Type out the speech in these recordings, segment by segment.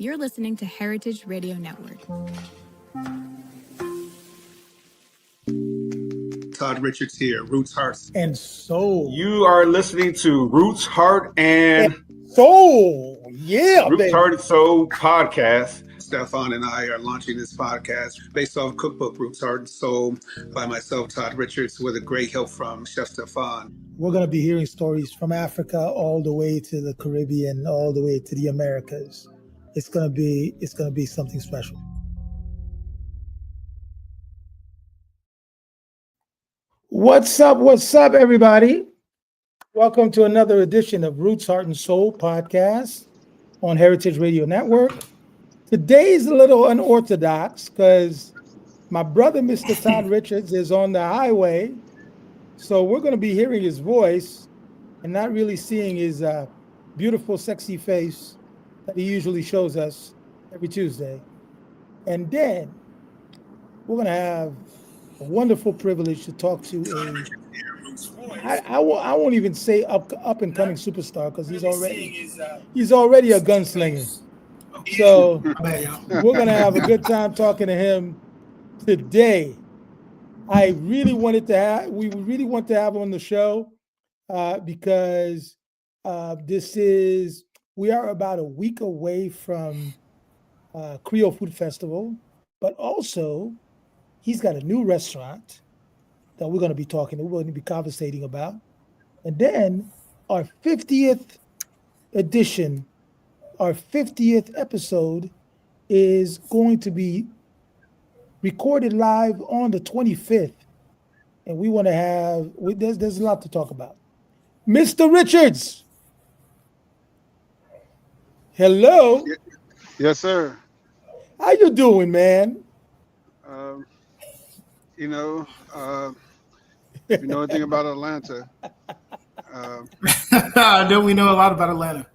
You're listening to Heritage Radio Network. Todd Richards here, Roots, Hearts, and Soul. You are listening to Roots, Heart, and Soul. Yeah, Roots, baby. Heart, and Soul podcast. Stephan and I are launching this podcast based off cookbook Roots, Heart, and Soul by myself, Todd Richards, with a great help from Chef Stephan. We're going to be hearing stories from Africa all the way to the Caribbean, all the way to the Americas. It's going to be something special. What's up, everybody? Welcome to another edition of Roots, Heart, and Soul podcast on Heritage Radio Network. Today's a little unorthodox because my brother, Mr. Todd Richards, is on the highway. So we're going to be hearing his voice and not really seeing his beautiful, sexy face that he usually shows us every Tuesday. And then we're going to have a wonderful privilege to talk to I won't even say up and coming superstar because he's already a gunslinger. So we're gonna have a good time talking to him today. We really want to have him on the show because we are about a week away from Creole Food Festival, but also he's got a new restaurant that we're going to be conversating about. And then our 50th edition, our 50th episode is going to be recorded live on the 25th. And we want to have, there's a lot to talk about. Mr. Richards. Hello. Yes, sir. How you doing, man? If you know anything about Atlanta. Don't we know a lot about Atlanta?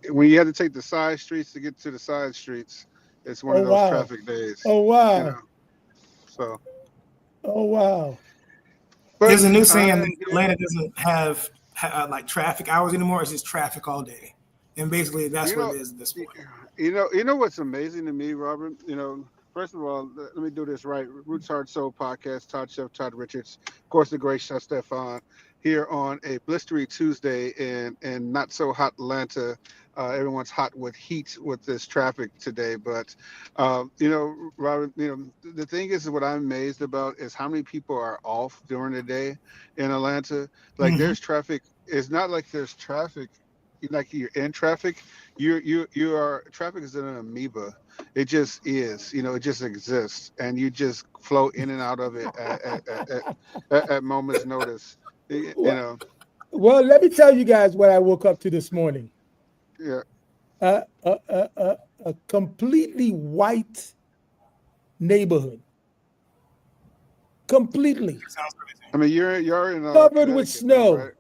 When you have to take the side streets to get to the side streets, it's one of those traffic days. Oh, wow. You know? So. Oh, wow. But there's a new saying that Atlanta doesn't have like traffic hours anymore. It's just traffic all day. And basically that's what it is at this point. You know what's amazing to me, Robert? First of all, let me do this right. Roots, Heart, Soul podcast, Chef Todd Richards, of course, the great Chef Stephan, here on a blistery Tuesday in not so hot Atlanta. Everyone's hot with heat with this traffic today. But, Robert, the thing is what I'm amazed about is how many people are off during the day in Atlanta. Like there's traffic. It's not like there's traffic. Like you're in traffic, traffic is an amoeba. It just is, it just exists, and you just flow in and out of it at moment's notice. Well, let me tell you guys what I woke up to this morning. Yeah. A completely white neighborhood. Completely. I mean, you're in covered with snow. Right?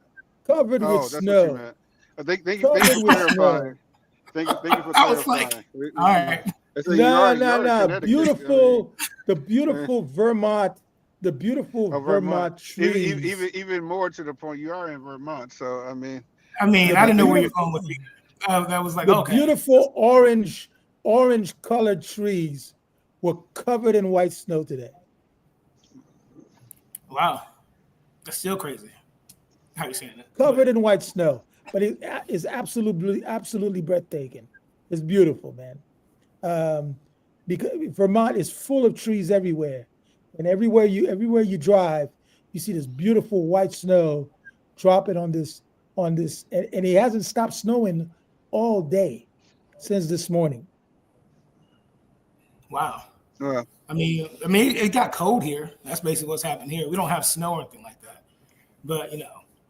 Covered with snow. Thank you for clarifying. Thank you for clarifying. All right. No. Beautiful, the beautiful Vermont, Vermont trees. Even more to the point, you are in Vermont, so I mean, I didn't know where you're going with me. That was like beautiful orange colored trees were covered in white snow today. Wow, that's still crazy. How you saying that? Covered in white snow. But it is absolutely breathtaking. It's beautiful, man. Because Vermont is full of trees everywhere, and everywhere you drive, you see this beautiful white snow dropping on this, and it hasn't stopped snowing all day since this morning. Wow. I mean, it got cold here. That's basically what's happened here. We don't have snow or anything like that, but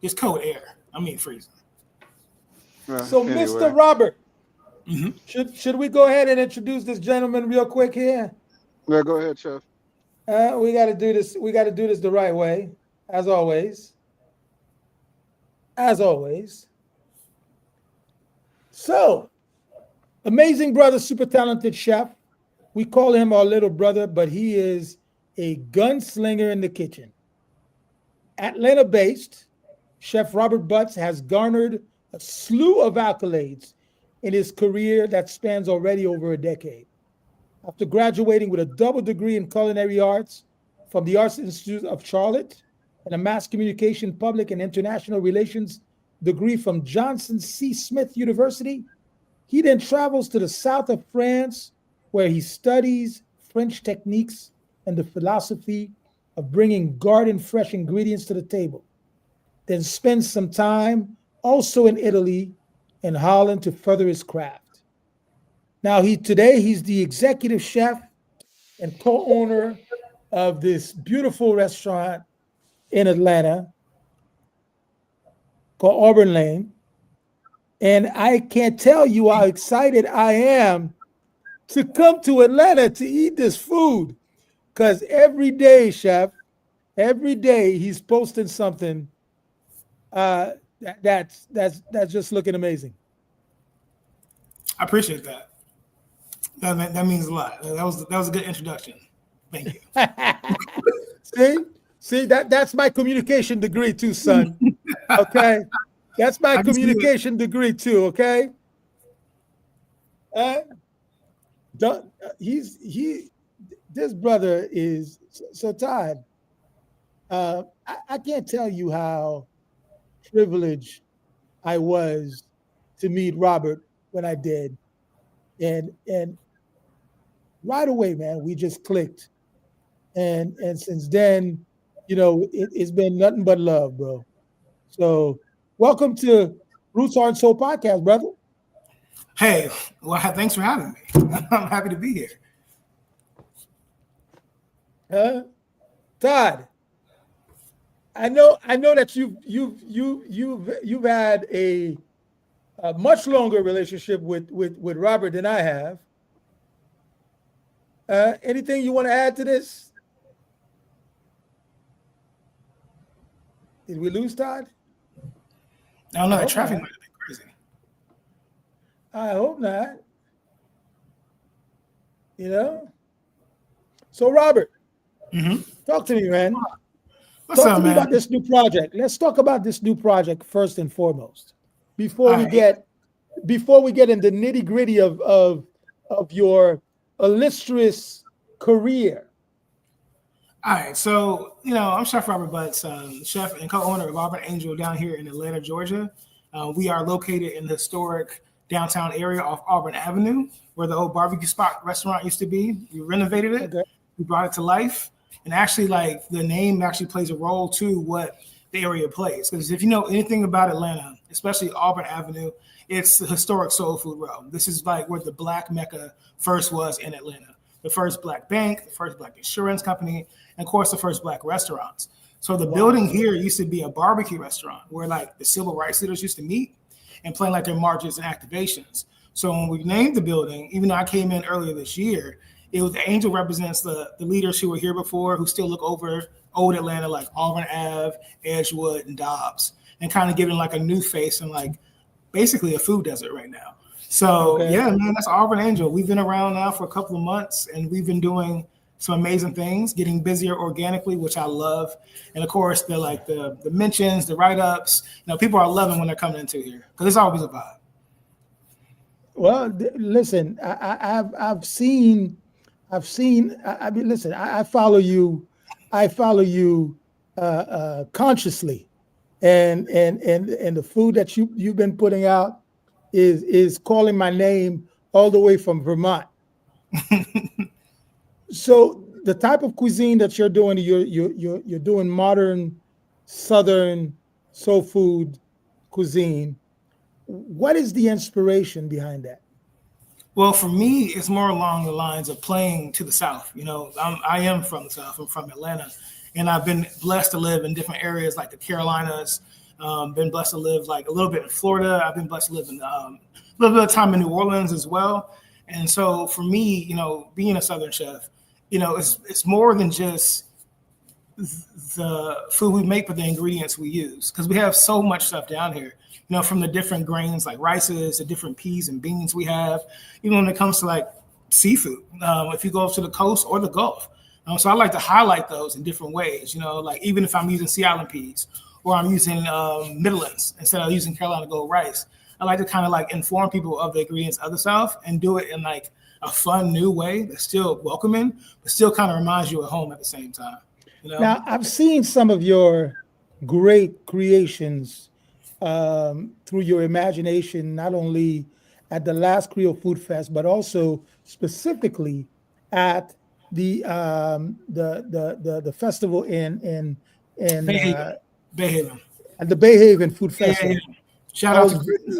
it's cold air. Freezing. So, anyway. Mr. Robert, should we go ahead and introduce this gentleman real quick here? Yeah, go ahead, Chef. We got to do this. We got to do this the right way, as always. So, amazing brother, super talented chef. We call him our little brother, but he is a gunslinger in the kitchen. Atlanta-based, Chef Robert Butts has garnered a slew of accolades in his career that spans already over a decade. After graduating with a double degree in culinary arts from the Arts Institute of Charlotte and a mass communication, public, and international relations degree from Johnson C. Smith University, he then travels to the south of France, where he studies French techniques and the philosophy of bringing garden fresh ingredients to the table. Then spends some time also in Italy and Holland to further his craft. Now, today he's the executive chef and co-owner of this beautiful restaurant in Atlanta called Auburn Lane. And I can't tell you how excited I am to come to Atlanta to eat this food. Because every day, chef, every day he's posting something that's just looking amazing. I appreciate that. That means a lot. That was a good introduction. Thank you. See that's my communication degree too, son. Okay, that's my communication degree too. Okay. This brother is so Todd. I can't tell you how privileged I was to meet Robert when I did, and right away, man, we just clicked, and since then, it's been nothing but love, bro. So, welcome to Roots Heart and Soul Podcast, brother. Hey, well, thanks for having me. I'm happy to be here. Todd, I know that you've had a much longer relationship with Robert than I have. Anything you want to add to this? Did we lose Todd? I don't know. The traffic might have been crazy. I hope not. So Robert, talk to me, man. What's talk up, to me man? about this new project. Let's talk about this new project first and foremost, before we get in the nitty gritty of your illustrious career. All right, so I'm Chef Robert Butts, chef and co-owner of Auburn Angel down here in Atlanta, Georgia. We are located in the historic downtown area off Auburn Avenue, where the old barbecue spot restaurant used to be. We renovated it, okay. We brought it to life, and actually, the name actually plays a role to what the area plays. Because if you know anything about Atlanta, especially Auburn Avenue, it's the historic soul food road. This is where the Black Mecca first was in Atlanta. The first Black bank, the first Black insurance company, and of course, the first Black restaurants. So the building here used to be a barbecue restaurant where the civil rights leaders used to meet and plan their marches and activations. So when we named the building, even though I came in earlier this year, the Angel represents the leaders who were here before, who still look over old Atlanta, like Auburn Ave, Edgewood, and Dobbs, and kind of giving a new face and basically a food desert right now. So yeah, man, that's Auburn Angel. We've been around now for a couple of months, and we've been doing some amazing things, getting busier organically, which I love. And of course, the mentions, the write-ups, people are loving when they're coming into here because it's always a vibe. Well, listen, I've seen. I mean, listen, I follow you. I follow you consciously, and the food that you've been putting out is calling my name all the way from Vermont. So the type of cuisine that you're doing, you're doing modern Southern soul food cuisine. What is the inspiration behind that? Well, for me, it's more along the lines of playing to the South. I am from the South. I'm from Atlanta, and I've been blessed to live in different areas like the Carolinas. Been blessed to live a little bit in Florida. I've been blessed to live in a little bit of time in New Orleans as well. And so for me, being a Southern chef, it's more than just the food we make, but the ingredients we use, because we have so much stuff down here. From the different grains like rices, the different peas and beans we have, even when it comes to seafood. If you go up to the coast or the Gulf, so I like to highlight those in different ways. Even if I'm using sea island peas, or I'm using Midlands instead of using Carolina Gold rice. I like to kind of like inform people of the ingredients of the South and do it in like a fun new way that's still welcoming, but still kind of reminds you of home at the same time. You know? Now, I've seen some of your great creations through your imagination, not only at the last Creole Food Fest, but also specifically at the festival in Bayhaven. At the Bayhaven Food Festival. Yeah. Shout out to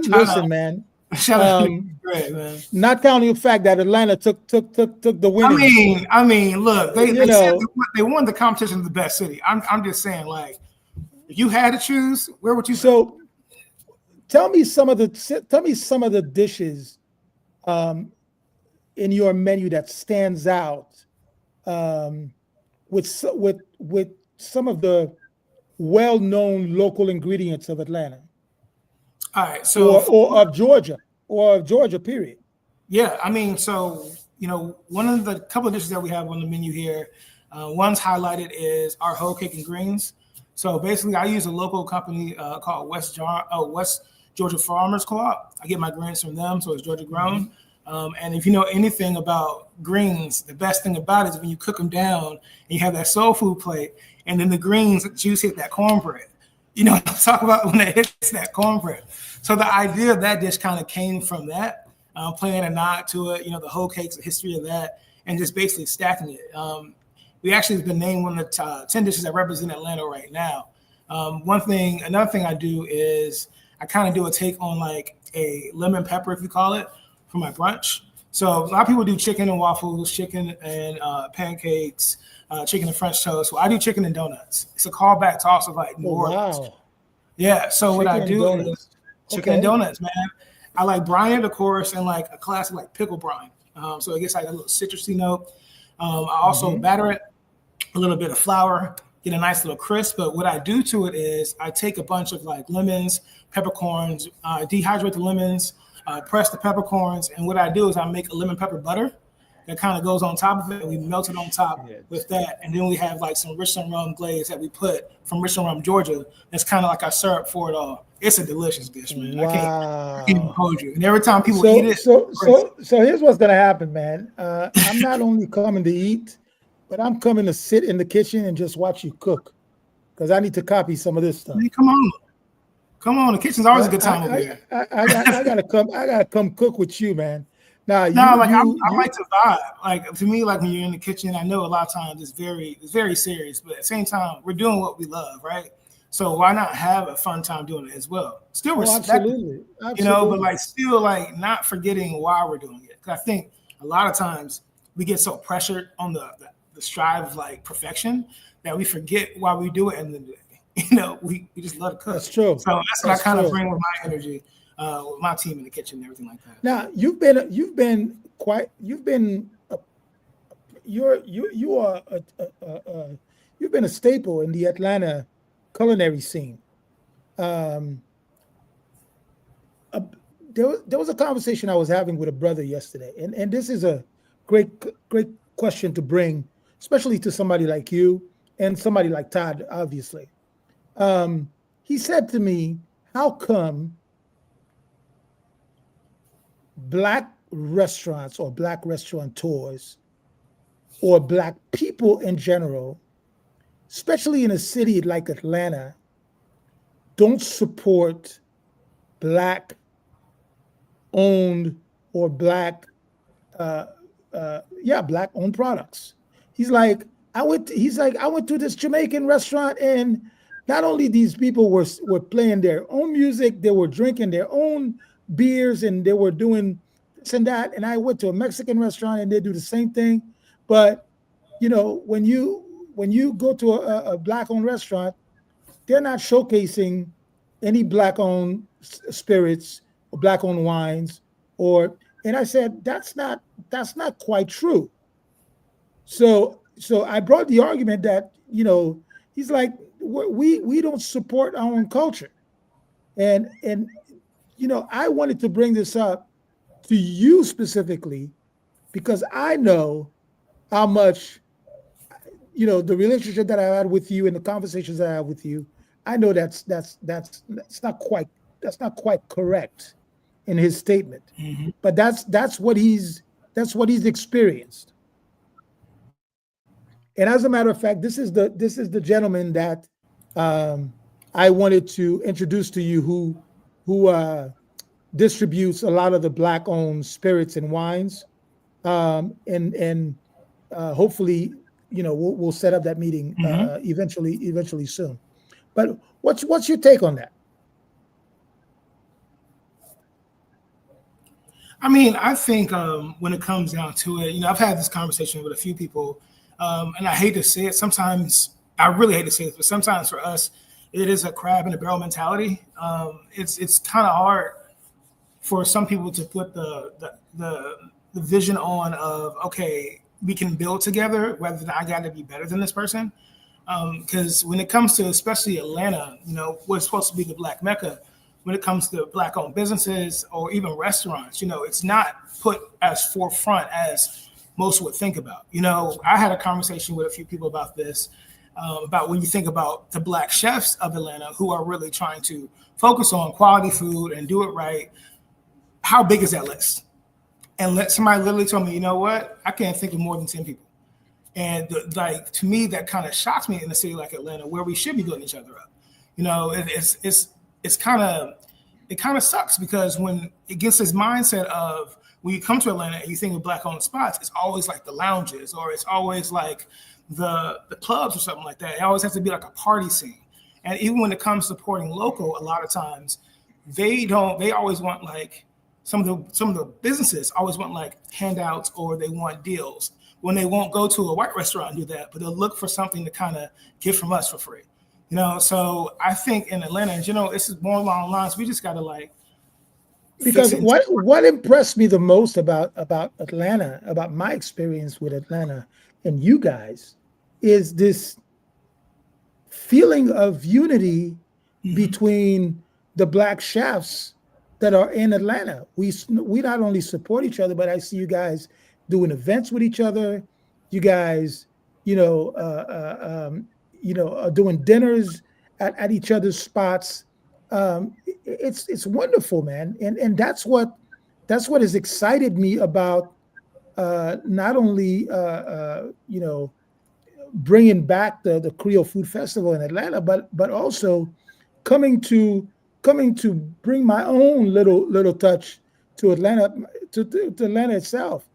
listen, man. Shout out to Greg, man. Not counting the fact that Atlanta took the winning. I mean, look, they said they won the competition of the best city. I'm just saying, like, if you had to choose, where would you? So, tell me some of the dishes in your menu that stands out with some of the well-known local ingredients of Atlanta. All right, so or of Georgia, period. Yeah, I mean, so one of the couple of dishes that we have on the menu here, one's highlighted is our whole cake and greens. So basically, I use a local company called West Georgia Farmers Co-op. I get my greens from them, so it's Georgia grown. And if you know anything about greens, the best thing about it is when you cook them down and you have that soul food plate, and then the greens juice hit that cornbread. You know what I'm talking about when it hits that cornbread. So the idea of that dish kind of came from that, playing a nod to it, the whole cake's the history of that, and just basically stacking it. We actually have been named one of the 10 dishes that represent Atlanta right now. Another thing I do is I kind of do a take on like a lemon pepper, if you call it, for my brunch. So a lot of people do chicken and waffles, chicken and pancakes, chicken and French toast. Well, I do chicken and donuts. It's a callback to also like New Orleans. Wow. Yeah. So Chicken what I do and is chicken and donuts, man. I like brine it, of course, and like a classic like pickle brine. So it gets like a little citrusy note. I also batter it, a little bit of flour, get a nice little crisp. But what I do to it is I take a bunch of like lemons, peppercorns, dehydrate the lemons, press the peppercorns, and what I do is I make a lemon pepper butter that kind of goes on top of it, and we melt it on top with that. And then we have like some Richland rum glaze that we put from Richland rum, Georgia. That's kind of like our syrup for it all. It's a delicious dish, man. Wow. I can't even hold you. And every time people eat it. So here's what's gonna happen, man. I'm not only coming to eat, but I'm coming to sit in the kitchen and just watch you cook, because I need to copy some of this stuff. Hey, come on. The kitchen's always a good time over here. I gotta come cook with you, man. I like to vibe. Like to me, like when you're in the kitchen, I know a lot of times it's very serious, but at the same time, we're doing what we love, right? So why not have a fun time doing it as well? Still respect absolutely. it, but like still like not forgetting why we're doing it. Because I think a lot of times we get so pressured on the strive of like perfection that we forget why we do it, and then we just love to cook. That's true. So that's what I kind of bring with my energy. With my team in the kitchen and everything like that. Now you've been a staple in the Atlanta culinary scene. There was a conversation I was having with a brother yesterday, and this is a great question to bring, especially to somebody like you and somebody like Todd, obviously. He said to me, how come Black restaurants or Black restaurateurs or Black people in general, especially in a city like Atlanta, don't support Black owned or Black owned products? He's like, I went to this Jamaican restaurant, and not only these people were playing their own music, they were drinking their own beers, and they were doing this and that. And I went to a Mexican restaurant, and they do the same thing. But when you go to a Black-owned restaurant, they're not showcasing any Black-owned spirits or Black-owned wines. And I said, that's not quite true. So I brought the argument that he's like, we don't support our own culture, and I wanted to bring this up to you specifically because I know how much the relationship that I had with you and the conversations that I had with you I know that's not quite correct in his statement, but that's what he's experienced. And as a matter of fact, this is the gentleman that I wanted to introduce to you, who distributes a lot of the Black-owned spirits and wines, and hopefully, we'll set up that meeting eventually soon. But what's your take on that? I mean, I think when it comes down to it, I've had this conversation with a few people, and I hate to say it. Sometimes I really hate to say it, but sometimes for us, it is a crab in a barrel mentality. It's kind of hard for some people to put the vision on of, okay, we can build together rather than I got to be better than this person. Because when it comes to especially Atlanta, what's supposed to be the Black Mecca, when it comes to Black-owned businesses or even restaurants, it's not put as forefront as most would think about. I had a conversation with a few people about this, about when you think about the Black chefs of Atlanta who are really trying to focus on quality food and do it right. How big is that list? And somebody literally told me, you know what? I can't think of more than 10 people. And to me, that kind of shocks me in a city like Atlanta, where we should be building each other up. It kind of sucks, because when it gets this mindset of when you come to Atlanta and you think of Black-owned spots, it's always like the lounges, or it's always like the clubs or something like that. It always has to be like a party scene. And even when it comes to supporting local, a lot of times they always want, like, some of the businesses always want like handouts, or they want deals, when they won't go to a white restaurant and do that, but they'll look for something to kind of get from us for free. So I think in Atlanta, it's more along the lines, we just got to because what impressed me the most about Atlanta, about my experience with Atlanta and you guys, is this feeling of unity between the Black chefs that are in Atlanta. We not only support each other, but I see you guys doing events with each other. You guys, are doing dinners at each other's spots. It's wonderful, man, and that's what has excited me about not only bringing back the Creole Food Festival in Atlanta, but also coming to bring my own little touch to Atlanta, to Atlanta itself.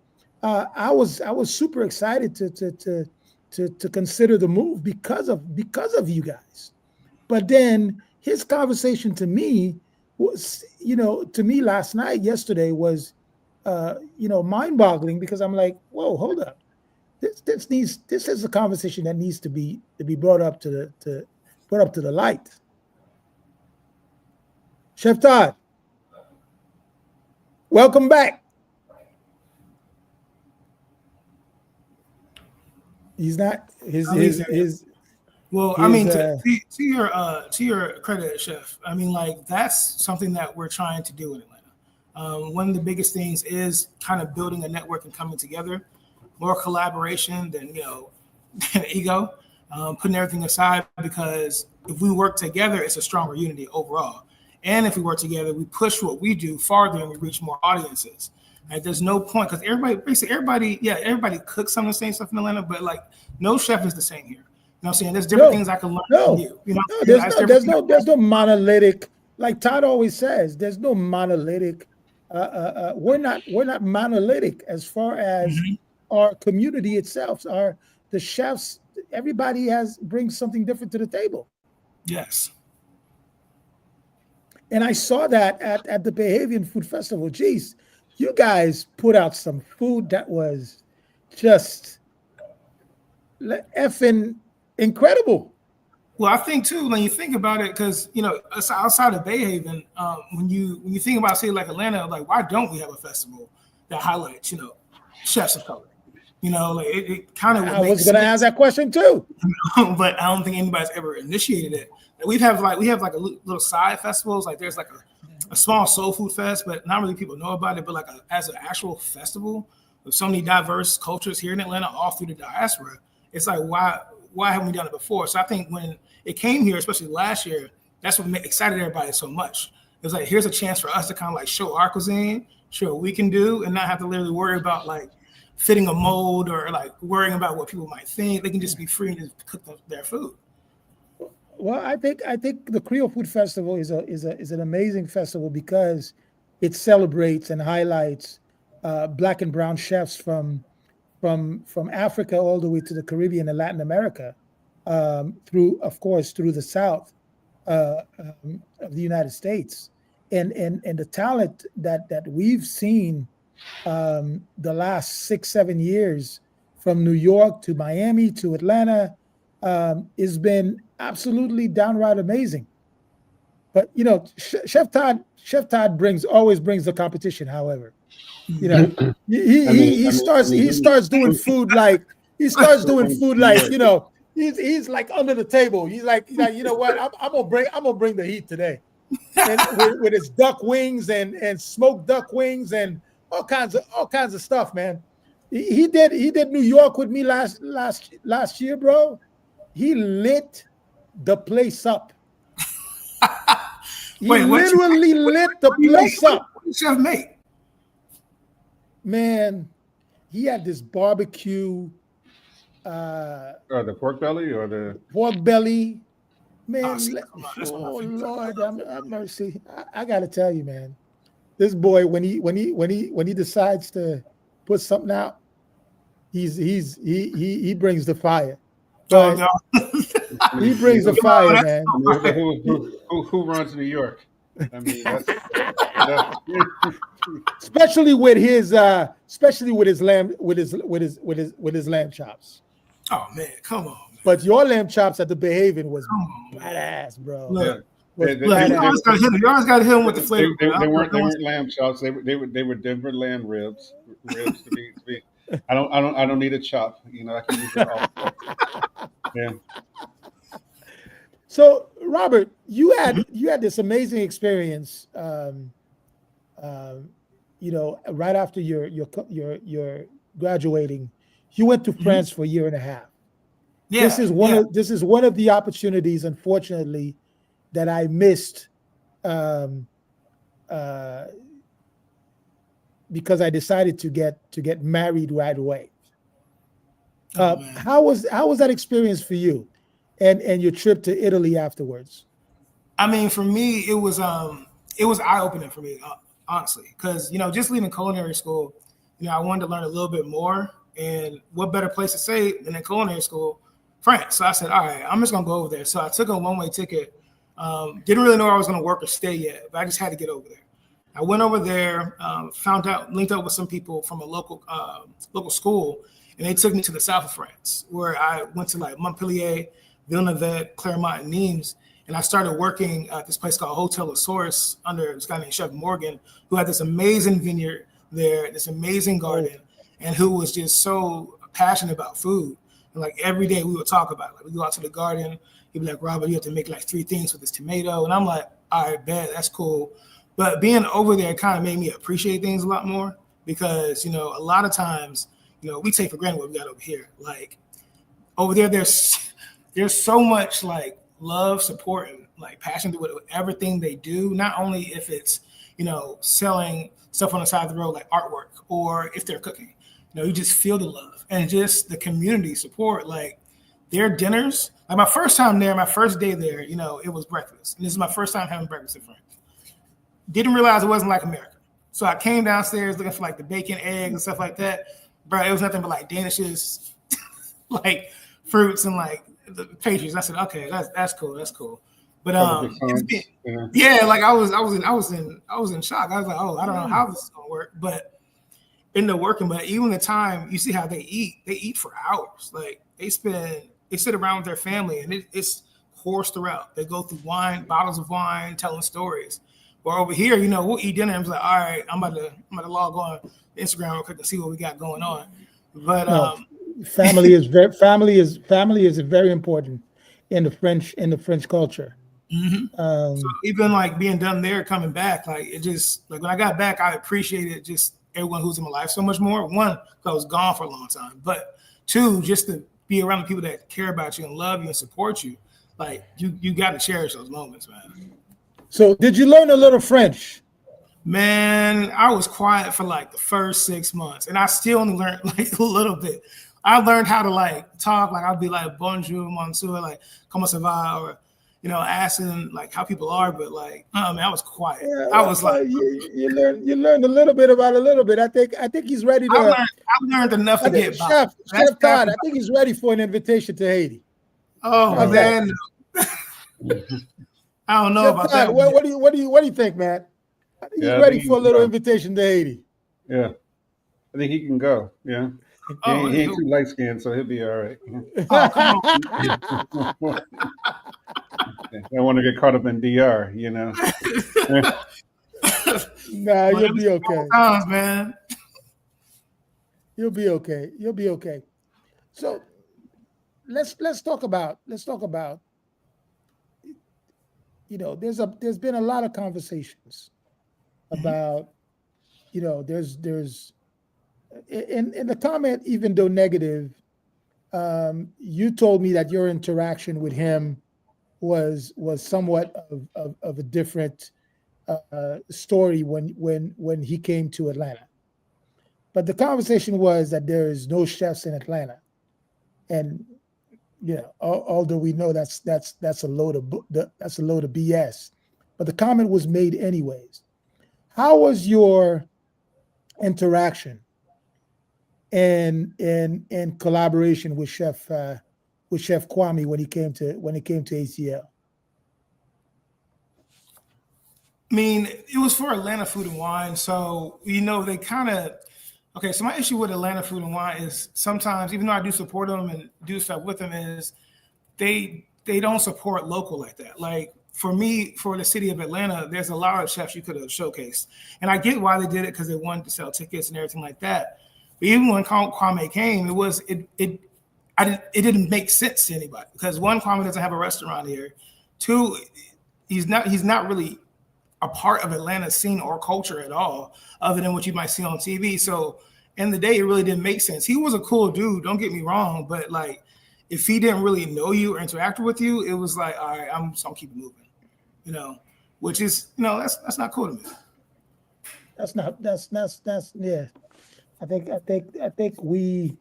I was super excited to consider the move because of you guys. But then his conversation to me was, yesterday was, mind-boggling, because I'm like, whoa, hold up. This is a conversation that needs to be brought up to the light. Chef Todd, welcome back. He's not his. Well, I mean, to your credit, Chef, I mean, like, that's something that we're trying to do in Atlanta. One of the biggest things is kind of building a network and coming together, more collaboration than than ego, putting everything aside, because if we work together, it's a stronger unity overall. And if we work together, we push what we do farther and we reach more audiences. Like, there's no point, because everybody cooks some of the same stuff in Atlanta, but like, no chef is the same here. You know what I'm saying? There's different things I can learn from you. There's no monolithic, like Todd always says, there's no monolithic. We're not monolithic as far as our community itself. The chefs, everybody brings something different to the table. Yes. And I saw that at the Bahavian Food Festival. Geez, you guys put out some food that was just effing incredible. Well, I think too, when you think about it, because outside of Bayhaven, when you think about a city like Atlanta, like, why don't we have a festival that highlights chefs of color? It kind of. I was going to ask that question too, but I don't think anybody's ever initiated it. We have like a little side festivals. Like, there's like a small soul food fest, but not really people know about it. But like as an actual festival with so many diverse cultures here in Atlanta, all through the diaspora, it's like, why haven't we done it before? So I think when it came here, especially last year. That's what excited everybody so much. It was like, here's a chance for us to kind of like show our cuisine, show what we can do, and not have to literally worry about like fitting a mold or like worrying about what people might think. They can just be free and just cook their food. Well, I think the Creole Food Festival is an amazing festival because it celebrates and highlights Black and brown chefs from Africa all the way to the Caribbean and Latin America, through the South of the United States, and the talent that we've seen the last 6-7 years from New York to Miami to Atlanta has been absolutely downright amazing. But Chef Todd always brings the competition. However, he starts doing food like he's like under the table. He's like you know what, I'm gonna bring the heat today, and with his duck wings and smoked duck wings and all kinds of stuff, man. He did New York with me last year, bro. He lit the place up. He literally lit the place up. What did Chef make? Man, he had this barbecue. The pork belly or the pork belly. Man, Lord, have mercy. I gotta tell you, man. This boy, when he decides to put something out, he brings the fire. But he brings the fire, man. Who runs New York? I mean, that's especially with his lamb chops. Oh man, come on. Man. But your lamb chops at the Behavior was badass, bro. Look, you always got to hit him with the flavor. They weren't lamb chops. They were Denver lamb ribs. To be. I don't need a chop. I can use it all. Yeah. So, Robert, you had this amazing experience. Right after your graduating, you went to France for a year and a half. Yeah. This is one of the opportunities, unfortunately, that I missed. Because I decided to get married right away. How was that experience for you, and your trip to Italy afterwards? I mean, for me, it was eye-opening for me, honestly, because just leaving culinary school, I wanted to learn a little bit more, and what better place to say than in culinary school, France. So I said, all right, I'm just gonna go over there. So I took a one-way ticket. Didn't really know where I was gonna work or stay yet, but I just had to get over there. I went over there, linked up with some people from a local school, and they took me to the south of France, where I went to like Montpellier, Villeneuve, Clermont, and Nimes, and I started working at this place called Hotel La Source under this guy named Chef Morgan, who had this amazing vineyard there, this amazing garden, and who was just so passionate about food. And like every day we would talk about it. Like we go out to the garden, he'd be like, Robert, you have to make like 3 things with this tomato, and I'm like, all right, bet, that's cool. But being over there kind of made me appreciate things a lot more because, a lot of times, we take for granted what we got over here. Like over there, there's so much like love, support, and like passion to everything they do. Not only if it's, selling stuff on the side of the road, like artwork, or if they're cooking, you just feel the love and just the community support. Like their dinners, like my first time there, my first day there, it was breakfast. And this is my first time having breakfast in France. Didn't realize it wasn't like America. So I came downstairs looking for like the bacon, eggs, and stuff like that. Bro, it was nothing but like danishes, like fruits and like the pastries. I said, okay, that's cool. But like I was in shock. I was like, oh, I don't know how this is gonna work, but ended up working. But even the time, you see how they eat for hours. Like they sit around with their family, and it's course throughout. They go through bottles of wine, telling stories. Or over here, we'll eat dinner and it's like, all right, I'm about to log on Instagram real quick and see what we got going on. But family is very important in the French culture. Mm-hmm. So even like being done there, coming back, like it just like when I got back, I appreciated just everyone who's in my life so much more. 1, because I was gone for a long time, but 2, just to be around the people that care about you and love you and support you. like you got to cherish those moments, man. So did you learn a little French? Man, I was quiet for like the first 6 months, and I still only learned like a little bit. I learned how to like talk, like I'd be like bonjour, monsieur, like comment ça va, or asking like how people are, but like, man, I was quiet. Yeah, I was like, you learned a little bit about a little bit. I think he's ready to. I learned enough to get by. Chef Todd, I think he's ready for an invitation to Haiti. Oh man, I don't know Chef about Todd, that. what do you think, man? I think he's ready for a little invitation to Haiti. Yeah, I think he can go. Yeah. He ain't too light skinned, so he'll be all right. Oh, come on. I want to get caught up in DR, you know. Nah, you'll be okay. Times, man. You'll be okay. You'll be okay. So let's talk about there's been a lot of conversations about there's in the comment, even though negative, you told me that your interaction with him was somewhat of a different story when he came to Atlanta. But the conversation was that there is no chefs in Atlanta, and although we know that's a load of BS, but the comment was made anyways. How was your interaction and collaboration with Chef Kwame when he came to ATL? I mean, it was for Atlanta Food and Wine, so they kind of. Okay, so my issue with Atlanta Food and Wine is sometimes, even though I do support them and do stuff with them, is they don't support local like that. Like for me, for the city of Atlanta, there's a lot of chefs you could have showcased, and I get why they did it because they wanted to sell tickets and everything like that. But even when Kwame came, it didn't make sense to anybody because one, Kwame doesn't have a restaurant here. Two, he's not really a part of Atlanta's scene or culture at all, other than what you might see on TV. So in the day, it really didn't make sense. He was a cool dude, don't get me wrong, but like if he didn't really know you or interact with you, it was like, all right, I'm keep it moving, which is, that's not cool to me. That's yeah. I think we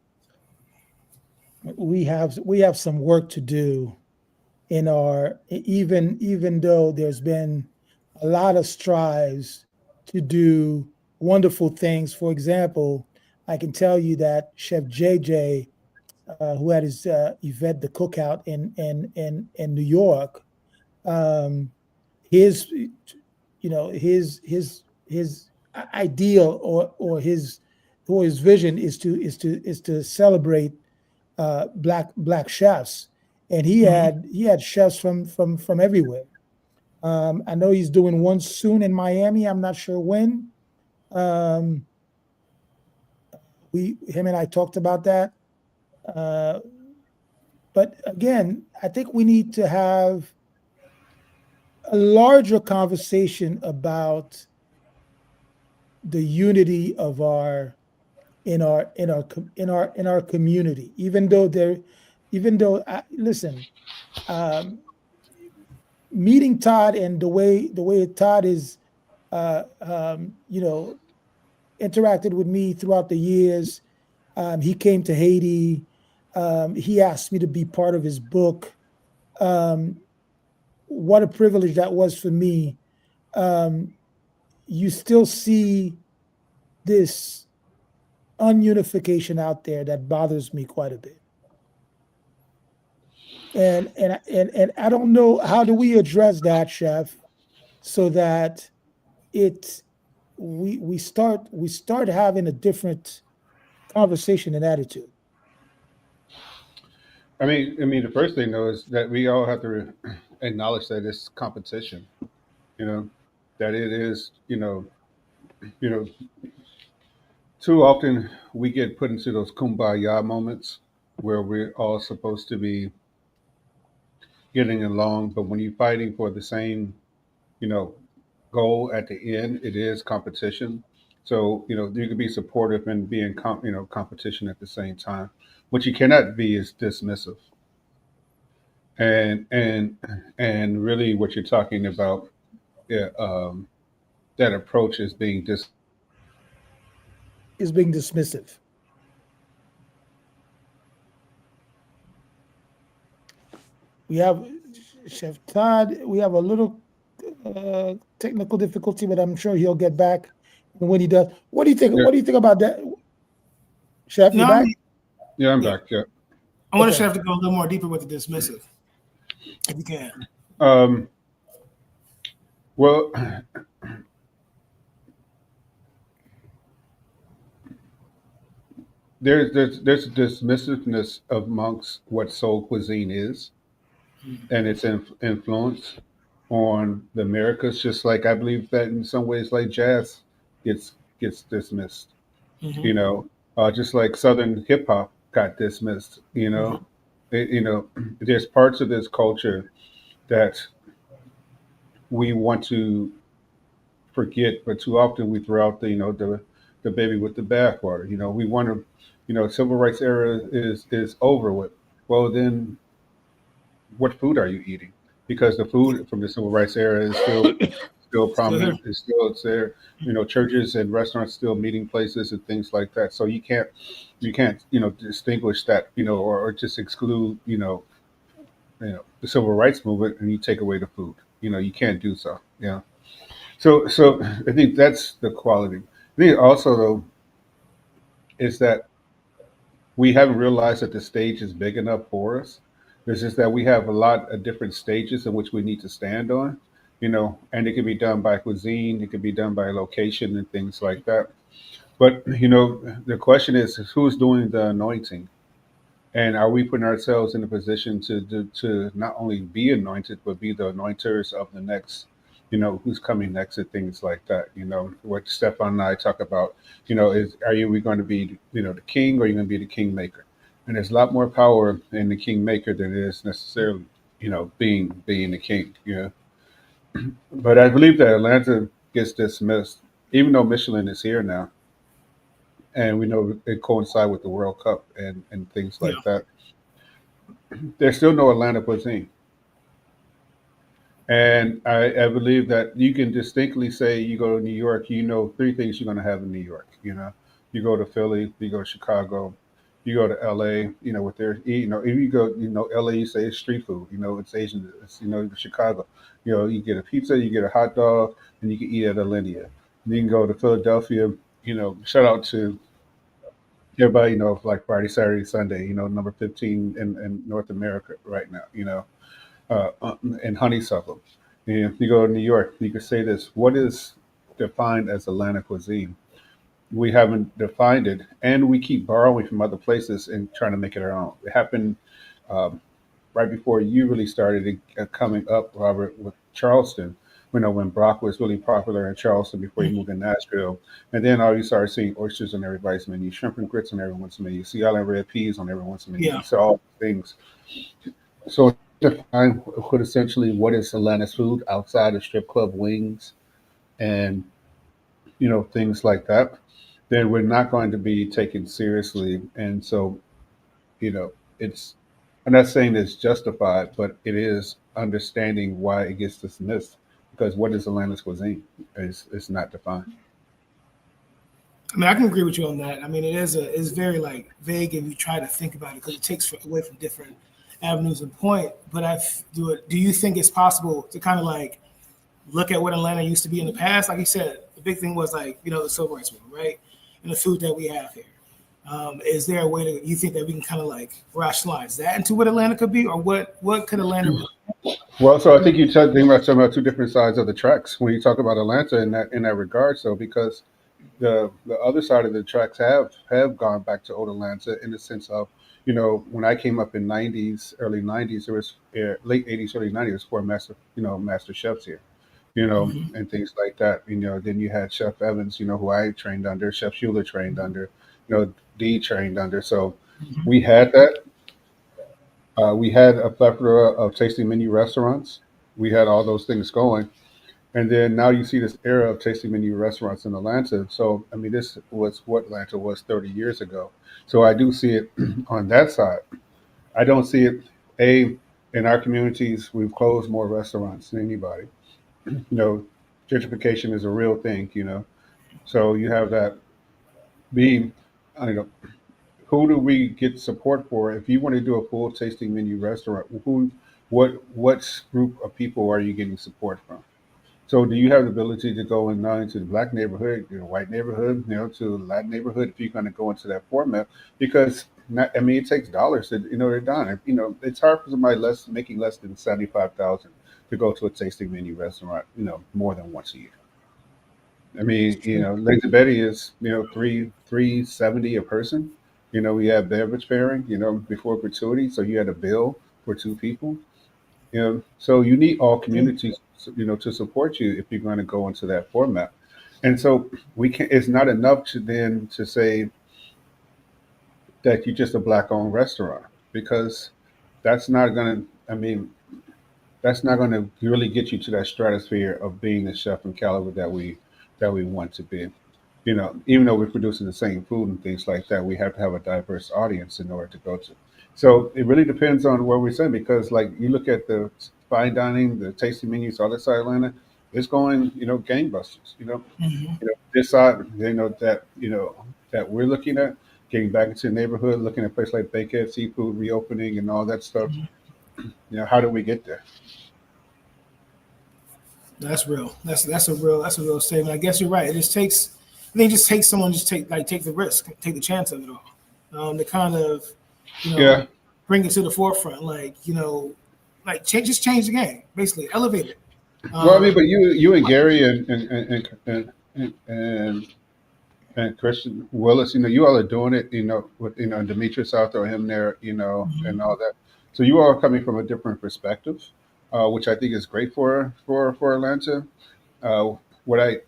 have some work to do in our, even though there's been a lot of strives to do wonderful things. For example, I can tell you that Chef JJ, who had his Yvette the Cookout in New York, his ideal or his vision is to celebrate black chefs, and he had chefs from everywhere. I know he's doing one soon in Miami. I'm not sure when. Him and I talked about that. But again, I think we need to have a larger conversation about the unity of our community. Listen. Meeting Todd and the way Todd is, interacted with me throughout the years. He came to Haiti. He asked me to be part of his book. What a privilege that was for me. You still see this ununification out there that bothers me quite a bit. And I don't know, how do we address that, Chef, so that we start having a different conversation and attitude. I mean, the first thing though is that we all have to acknowledge that it's competition. That it is. Too often we get put into those kumbaya moments where we're all supposed to be getting along, but when you're fighting for the same, goal at the end, it is competition. So you can be supportive and be in competition at the same time. What you cannot be is dismissive. and really what you're talking about, yeah, that approach is being Is being dismissive. We have Chef Todd. We have a little technical difficulty, but I'm sure he'll get back. And when he does, what do you think? yeah, What do you think about that, Chef? You No, I back? mean, yeah, I'm yeah. back. Yeah. I want to Okay. have to go a little more deeper with the dismissive, if you can. Um, well, there's dismissiveness amongst what soul cuisine is and its influence on the Americas. Just like I believe that in some ways, like jazz gets gets dismissed. Mm-hmm. You know, just like Southern hip hop got dismissed. Mm-hmm. You know, there's parts of this culture that we want to forget, but too often we throw out the baby with the bathwater. We want to, civil rights era is over with. Well, then what food are you eating? Because the food from the civil rights era is still Still here. prominent. It's there. Churches and restaurants still meeting places and things like that. So you can't distinguish that or just exclude the civil rights movement and you take away the food. You can't do so. Yeah. So I think that's the quality. I think also though is that we haven't realized that the stage is big enough for us. It's just that we have a lot of different stages in which we need to stand on, and it can be done by cuisine, it can be done by location and things like that. But the question is who's doing the anointing, and are we putting ourselves in a position to not only be anointed but be the anointers of the next, who's coming next and things like that. What Stephan and I talk about. Is we going to be the king or are you going to be the kingmaker? And there's a lot more power in the kingmaker than it is necessarily being the king. But I believe that Atlanta gets dismissed, even though Michelin is here now, and we know it coincide with the World Cup and things Yeah. like that. There's still no Atlanta cuisine. And I believe that you can distinctly say you go to New York, three things you're going to have in New York. You go to Philly, you go to Chicago, you go to LA, with their, if you go, LA, you say it's street food, it's Asian, Chicago, you get a pizza, you get a hot dog, and you can eat at Alinea. And you can go to Philadelphia, shout out to everybody, like Friday, Saturday, Sunday, number 15 in North America right now, and honeysuckle. And if you go to New York, you could say this: what is defined as Atlanta cuisine? We haven't defined it, and we keep borrowing from other places and trying to make it our own. It happened um, right before you really started coming up, Robert, with Charleston. When Brock was really popular in Charleston before he moved to Nashville, and then all you started seeing oysters on everybody's menu, shrimp and grits on everyone's menu, sea island red peas on everyone's menu. Yeah. You saw all the things. So define what essentially what is Atlanta's food outside of strip club wings and things like that, then we're not going to be taken seriously. And so it's I'm not saying it's justified, but it is understanding why it gets dismissed because what is Atlanta's cuisine is not defined. I mean, I can agree with you on that. I mean, it's very like vague if you try to think about it because it takes away from different avenues and point. But do you think it's possible to kind of like look at what Atlanta used to be in the past? Like you said, the big thing was like the civil rights movement, right? And the food that we have here. Is there a way that you think that we can kind of like rationalize that into what Atlanta could be, or what could Atlanta really? Well, so I think you're talking about two different sides of the tracks when you talk about Atlanta in that regard. So because the other side of the tracks have gone back to old Atlanta in the sense of when I came up in '90s, early '90s, there was late '80s, early '90s, was four master chefs here, Mhm. and things like that. Then you had Chef Evans, who I trained under, Chef Schuler trained under, D trained under. So Mhm. we had that. We had a plethora of tasting menu restaurants. We had all those things going. And then now you see this era of tasting menu restaurants in Atlanta. So, I mean, this was what Atlanta was 30 years ago. So I do see it on that side. I don't see it, A, In our communities, we've closed more restaurants than anybody. You know, gentrification is a real thing. You know, so you have that being. I don't know, who do we get support for? If you want to do a full tasting menu restaurant, what group of people are you getting support from? So do you have the ability to go in now into the black neighborhood, white neighborhood, to the Latin neighborhood if you're going to go into that format? Because not, I mean, it takes dollars to they're done. It's hard for somebody making less than 75,000 to go to a tasting menu restaurant, more than once a year. I mean, Lazy Betty is, 370 a person. We have beverage pairing, before gratuity. So you had a bill for two people. So you need all communities, to support you if you're going to go into that format. And so we can. It's not enough to say that you're just a black-owned restaurant because that's not going to. I mean, that's not going to really get you to that stratosphere of being the chef and caliber that we want to be. Even though we're producing the same food and things like that, we have to have a diverse audience in order to go to. So it really depends on where we're saying because, like, you look at the fine dining, the tasting menus, other side of Atlanta, it's going, gangbusters. This side, that we're looking at getting back into the neighborhood, looking at places like Bakehead Seafood reopening and all that stuff. How do we get there? That's real. That's a real statement. I guess you're right. It just takes. I think it just takes someone take the risk, take the chance of it all, to kind of, Yeah. bring it to the forefront. Change the game, basically elevate it. Well, I mean, but you and Gary and Christian Willis, you all are doing it, with Demetrius out there, him there, and all that. So you all are coming from a different perspective, which I think is great for Atlanta. What I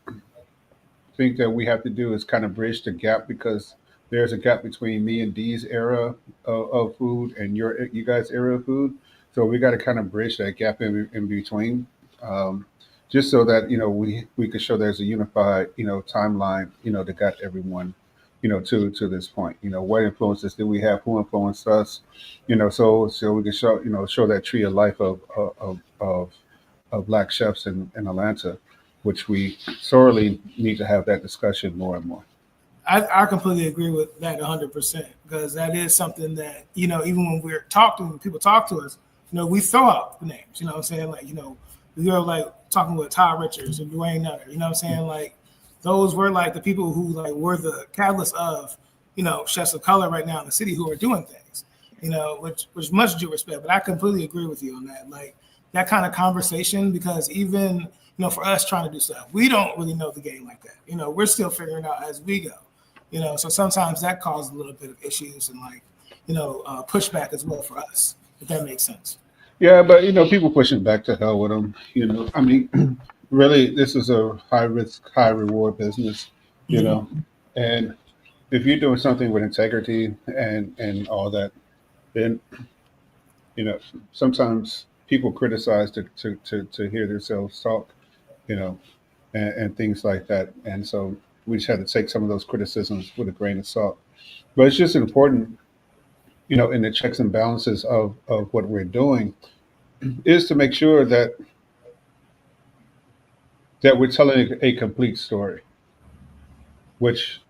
think that we have to do is kind of bridge the gap because there's a gap between me and Dee's era of food and you guys' era of food. So we got to kind of bridge that gap in between, just so that we could show there's a unified timeline that got everyone to this point. What influences did we have? Who influenced us? So we can show that tree of life of black chefs in Atlanta, which we sorely need to have that discussion more and more. I completely agree with that 100% because that is something that, even when when people talk to us, we throw out the names, what I'm saying? We are like talking with Todd Richards and Dwayne Nutter, what I'm saying? Those were the people who were the catalyst of, chefs of color right now in the city who are doing things, which much due respect, but I completely agree with you on that. That kind of conversation, because even, for us trying to do stuff, we don't really know the game like that. We're still figuring it out as we go, so sometimes that causes a little bit of issues and pushback as well for us, if that makes sense. Yeah, but people pushing back to hell with them. I mean, really, this is a high risk, high reward business. And if you're doing something with integrity and all that, then sometimes people criticize to hear themselves talk, and things like that. And so we just had to take some of those criticisms with a grain of salt. But it's just important, in the checks and balances of what we're doing, is to make sure that we're telling a complete story, which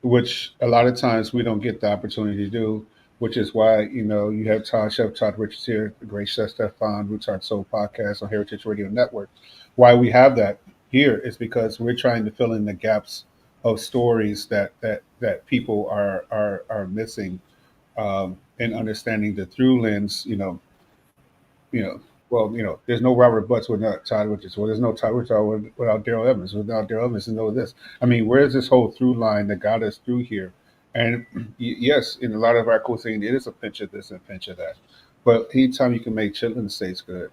a lot of times we don't get the opportunity to do, which is why, you have Chef Todd Richards here, the great Chef Stephan, Roots Heart Soul podcast on Heritage Radio Network. Why we have that here is because we're trying to fill in the gaps of stories that people are missing, and understanding the through lens, there's no Robert Butts without Todd Richards. Well, there's no Todd Richards without Daryl Evans. Without Daryl Evans, there's no this. I mean, where's this whole through line that got us through here? And yes, in a lot of our cuisine, it is a pinch of this and a pinch of that. But anytime you can make chitlin steaks good,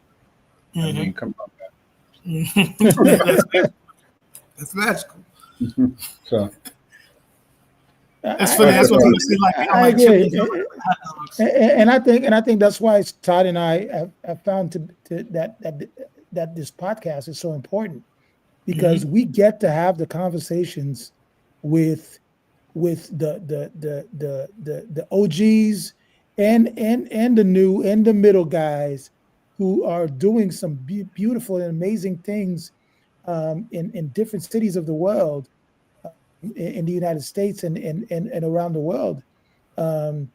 I mean, come on, man. That's magical. So that's funny. That's what people see. I agree, and I think that's why Todd and I have found that this podcast is so important because we get to have the conversations with the OGs and the new and the middle guys who are doing some beautiful and amazing things in different cities of the world, in the United States and around the world. Um,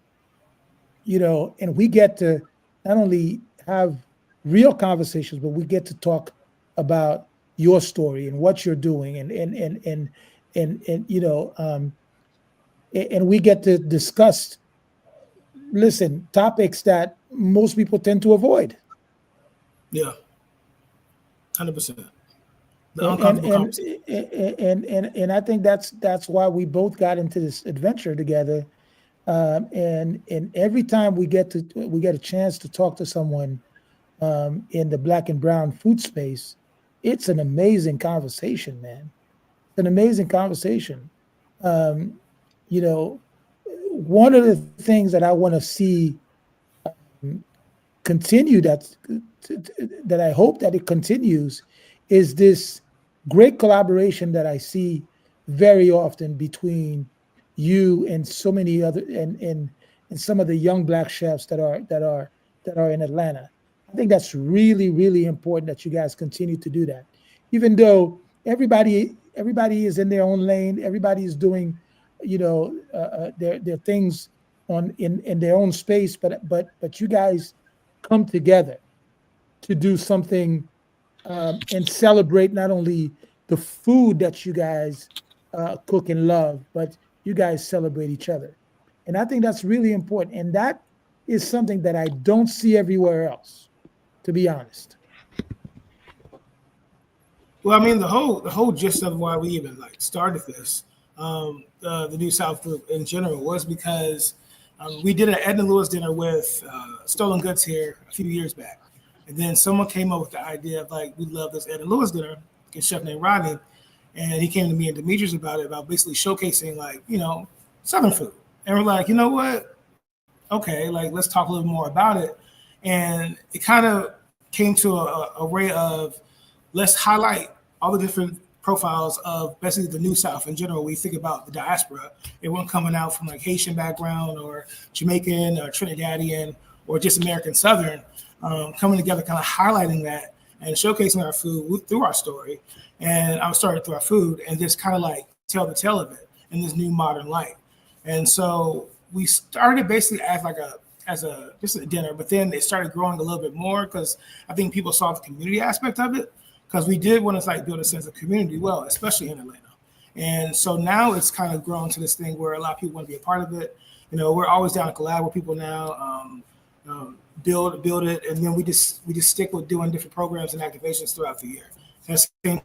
and we get to not only have real conversations, but we get to talk about your story and what you're doing, and we get to discuss, topics that most people tend to avoid. Yeah, 100%. The And uncomfortable conversation. and I think that's why we both got into this adventure together. And every time we get a chance to talk to someone in the Black and brown food space, it's an amazing conversation, man. It's an amazing conversation. Um, One of the things that I want to see continue that I hope that it continues is this great collaboration that I see very often between you and so many other and some of the young Black chefs that are in Atlanta. I think that's really, really important that you guys continue to do that, even though everybody is in their own lane. Everybody is doing, their things in their own space. But you guys come together to do something and celebrate not only the food that you guys cook and love, but you guys celebrate each other. And I think that's really important. And that is something that I don't see everywhere else, to be honest. Well, I mean, the whole gist of why we even started this, the New South group in general, was because we did an Edna Lewis dinner with Stolen Goods here a few years back, and then someone came up with the idea of we love this Edna Lewis dinner, a chef named Rodney, and he came to me and Demetrius about basically showcasing Southern food, and we're like, you know what, okay, let's talk a little more about it, and it kind of came to a array of let's highlight all the different profiles of basically the New South in general. We think about the diaspora, everyone coming out from Haitian background or Jamaican or Trinidadian or just American Southern, coming together, kind of highlighting that and showcasing our food through our story. And I started through our food and just kind of tell the tale of it in this new modern light. And so we started basically as just a dinner, but then it started growing a little bit more because I think people saw the community aspect of it. Because we did want to build a sense of community, especially in Atlanta. And so now it's kind of grown to this thing where a lot of people want to be a part of it. We're always down to collab with people now, build it, and then we just stick with doing different programs and activations throughout the year. At the same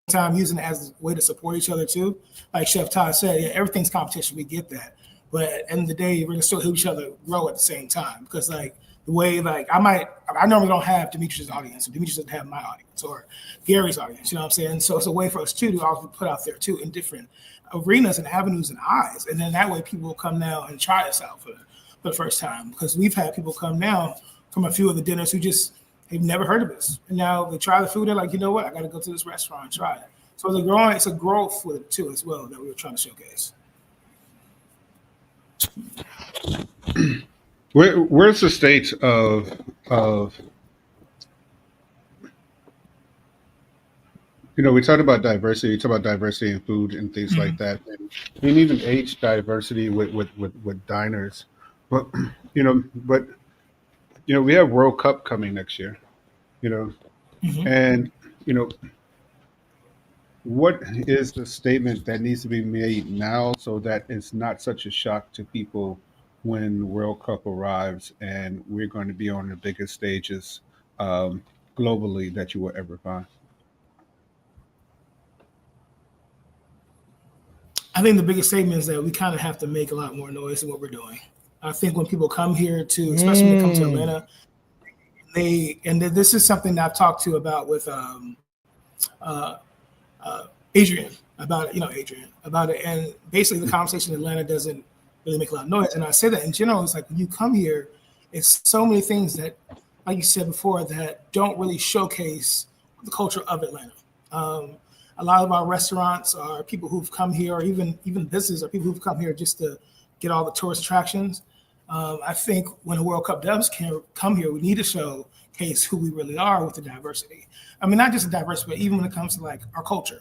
time, using it as a way to support each other too. Like Chef Todd said, everything's competition. We get that, but at the end of the day, we're gonna still help each other grow at the same time. Because the way I normally don't have Demetrius' audience, or Demetrius doesn't have my audience, or Gary's audience, you know what I'm saying? So it's a way for us to also put out there too in different arenas and avenues and eyes. And then that way people will come now and try us out for the first time. Because we've had people come now from a few of the dinners who just they've never heard of us. And now they try the food, they're like, you know what, I gotta go to this restaurant and try it. So it's a growth with it too as well that we were trying to showcase. Where's the state of we talked about diversity. You talk about diversity in food and things like that, and even age diversity with diners. But we have World Cup coming next year. And what is the statement that needs to be made now so that it's not such a shock to people when World Cup arrives and we're going to be on the biggest stages globally that you will ever find? I think the biggest statement is that we kind of have to make a lot more noise than what we're doing. I think when people come here especially when they come to Atlanta, this is something that I've talked to about with Adrian about it, and basically the conversation in Atlanta doesn't really make a lot of noise. And I say that in general, it's when you come here, it's so many things that, like you said before, that don't really showcase the culture of Atlanta. A lot of our restaurants are people who've come here, or even businesses are people who've come here just to get all the tourist attractions. I think when the World Cup does come here, we need to showcase who we really are with the diversity. I mean, not just the diversity, but even when it comes to like our culture.